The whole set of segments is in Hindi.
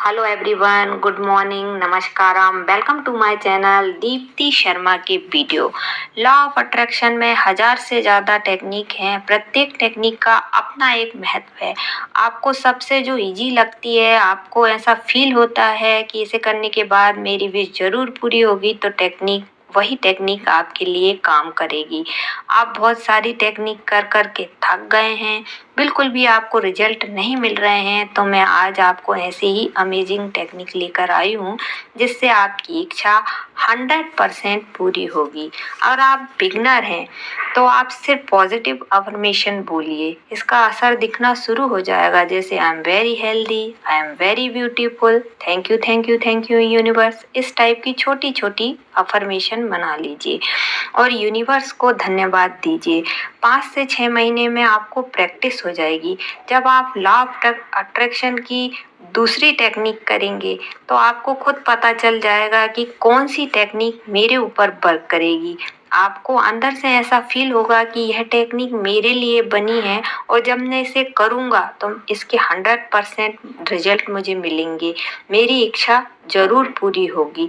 हेलो एवरीवन, गुड मॉर्निंग, नमस्कारम, welcome to my channel Deepti Sharma के वीडियो। लॉ ऑफ अट्रैक्शन में हजार से ज़्यादा टेक्निक हैं। प्रत्येक टेक्निक का अपना एक महत्व है। आपको सबसे जो इजी लगती है, आपको ऐसा फील होता है कि इसे करने के बाद मेरी विश ज़रूर पूरी होगी, तो वही टेक्निक आपके लिए काम करेगी। आप बहुत सारी टेक्निक कर कर के थक गए हैं, बिल्कुल भी आपको रिजल्ट नहीं मिल रहे हैं, तो मैं आज आपको ऐसे ही अमेजिंग टेक्निक लेकर आई हूँ जिससे आपकी इच्छा 100% पूरी होगी। अगर आप बिगनर हैं तो आप सिर्फ पॉजिटिव अफर्मेशन बोलिए, इसका असर दिखना शुरू हो जाएगा। जैसे I am very healthy, I am very beautiful, thank you thank you thank you universe. इस टाइप की छोटी छोटी अफर्मेशन बना लीजिए और यूनिवर्स को धन्यवाद दीजिए। 5 से 6 महीने में आपको प्रैक्टिस हो जाएगी। जब आप लॉ ऑफ अट्रैक्शन की दूसरी टेक्निक करेंगे तो आपको खुद पता चल जाएगा कि कौन सी टेक्निक मेरे ऊपर वर्क करेगी। आपको अंदर से ऐसा फील होगा कि यह टेक्निक मेरे लिए बनी है और जब मैं इसे करूँगा तो इसके 100% रिजल्ट मुझे मिलेंगे, मेरी इच्छा ज़रूर पूरी होगी।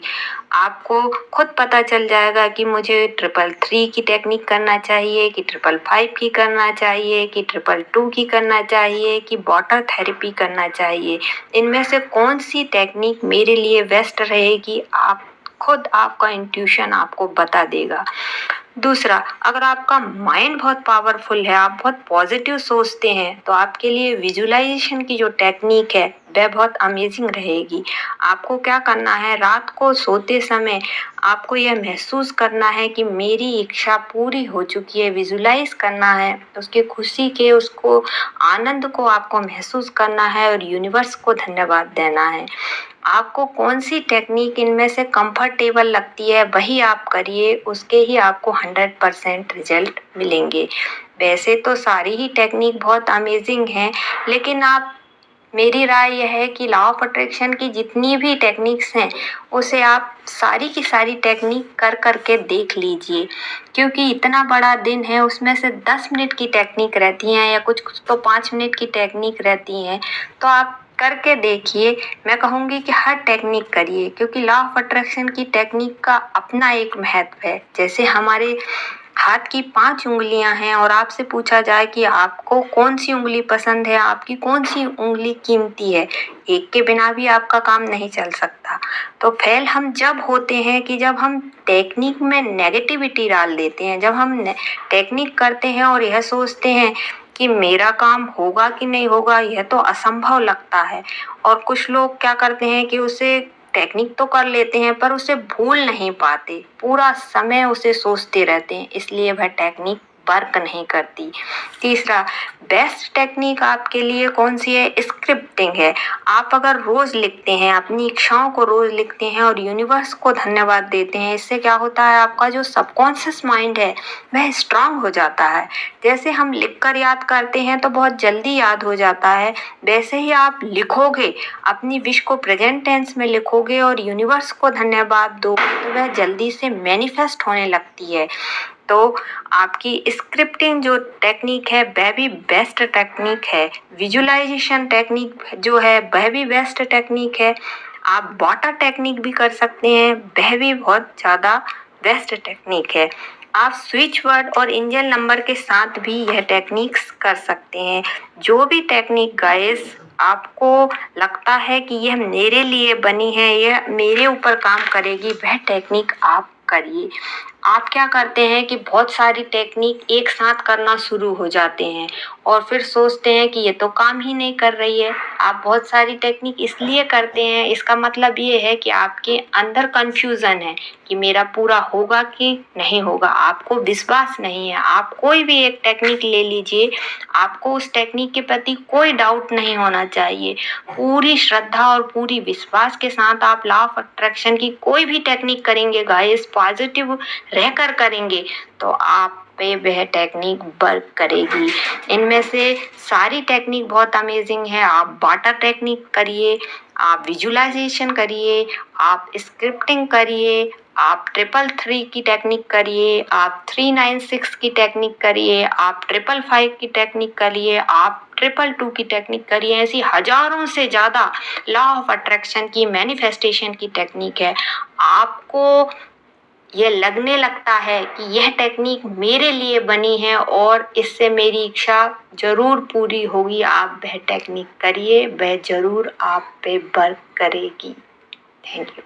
आपको खुद पता चल जाएगा कि मुझे 333 की टेक्निक करना चाहिए, कि 555 की करना चाहिए, कि 222 की करना चाहिए, कि वाटर थेरेपी करना चाहिए। इनमें से कौन सी टेक्निक मेरे लिए बेस्ट रहेगी, आप खुद, आपका इंट्यूशन आपको बता देगा। दूसरा, अगर आपका माइंड बहुत पावरफुल है, आप बहुत पॉजिटिव सोचते हैं, तो आपके लिए विजुअलाइजेशन की जो टेक्निक है वह बहुत अमेजिंग रहेगी। आपको क्या करना है, रात को सोते समय आपको यह महसूस करना है कि मेरी इच्छा पूरी हो चुकी है। विजुलाइज करना है, उसके खुशी के, उसको आनंद को आपको महसूस करना है और यूनिवर्स को धन्यवाद देना है। आपको कौन सी टेक्निक इनमें से कंफर्टेबल लगती है वही आप करिए, उसके ही आपको 100% रिजल्ट मिलेंगे। वैसे तो सारी ही टेक्निक बहुत अमेजिंग हैं, लेकिन मेरी राय यह है कि लॉ ऑफ अट्रैक्शन की जितनी भी टेक्निक्स हैं उसे आप सारी की सारी टेक्निक कर कर के देख लीजिए, क्योंकि इतना बड़ा दिन है, उसमें से 10 मिनट की टेक्निक रहती हैं या कुछ कुछ तो 5 मिनट की टेक्निक रहती हैं। तो आप करके देखिए। मैं कहूँगी कि हर टेक्निक करिए, क्योंकि लॉ ऑफ अट्रैक्शन की टेक्निक का अपना एक महत्व है। जैसे हमारे हाथ की 5 उंगलियां हैं और आपसे पूछा जाए कि आपको कौन सी उंगली पसंद है, आपकी कौन सी उंगली कीमती है, एक के बिना भी आपका काम नहीं चल सकता। तो फेल हम जब होते हैं कि जब हम टेक्निक में नेगेटिविटी डाल देते हैं, जब हम टेक्निक करते हैं और यह सोचते हैं कि मेरा काम होगा कि नहीं होगा, यह तो असंभव लगता है। और कुछ लोग क्या करते हैं कि उसे टेक्निक तो कर लेते हैं पर उसे भूल नहीं पाते, पूरा समय उसे सोचते रहते हैं, इसलिए वह टेक्निक वर्क नहीं करती। तीसरा, बेस्ट टेक्निक आपके लिए कौन सी है? स्क्रिप्टिंग है। आप अगर रोज लिखते हैं, अपनी इच्छाओं को रोज लिखते हैं और यूनिवर्स को धन्यवाद देते हैं, इससे क्या होता है, आपका जो सबकॉन्शियस माइंड है वह स्ट्रांग हो जाता है। जैसे हम लिखकर याद करते हैं तो बहुत जल्दी याद हो जाता है, वैसे ही आप लिखोगे, अपनी विश को प्रेजेंट टेंस में लिखोगे और यूनिवर्स को धन्यवाद दोगे तो वह जल्दी से मैनिफेस्ट होने लगती है। तो आपकी स्क्रिप्टिंग जो टेक्निक है वह भी बेस्ट टेक्निक है। विजुअलाइजेशन टेक्निक जो है वह भी बेस्ट टेक्निक है। आप वाटर टेक्निक भी कर सकते हैं, वह भी बहुत ज़्यादा बेस्ट टेक्निक है। आप स्विच वर्ड और एंजल नंबर के साथ भी यह टेक्निक्स कर सकते हैं। जो भी टेक्निक गाइस आपको लगता है कि यह मेरे लिए बनी है, यह मेरे ऊपर काम करेगी, वह टेक्निक आप करिए। आप क्या करते हैं कि बहुत सारी टेक्निक एक साथ करना शुरू हो जाते हैं और फिर सोचते हैं कि ये तो काम ही नहीं कर रही है। आप बहुत सारी टेक्निक इसलिए करते हैं, इसका मतलब ये है कि आपके अंदर कंफ्यूजन है कि मेरा पूरा होगा कि नहीं होगा, आपको विश्वास नहीं है। आप कोई भी एक टेक्निक ले लीजिए, आपको उस टेक्निक के प्रति कोई डाउट नहीं होना चाहिए। पूरी श्रद्धा और पूरी विश्वास के साथ आप लॉ ऑफ अट्रैक्शन की कोई भी टेक्निक करेंगे गाइस, पॉजिटिव रहकर करेंगे, तो आप पे वह टेक्निक वर्क करेगी। इनमें से सारी टेक्निक बहुत अमेजिंग है। आप वाटर टेक्निक करिए, आप विजुअलाइजेशन करिए, आप स्क्रिप्टिंग करिए, आप 333 की टेक्निक करिए, आप 396 की टेक्निक करिए, आप 555 की टेक्निक करिए, आप 222 की टेक्निक करिए। ऐसी हजारों से ज़्यादा लॉ ऑफ अट्रैक्शन की, मैनिफेस्टेशन की टेक्निक है। आपको ये लगने लगता है कि यह टेक्निक मेरे लिए बनी है और इससे मेरी इच्छा जरूर पूरी होगी, आप वह टेक्निक करिए, वह जरूर आप पे वर्क करेगी। Thank you.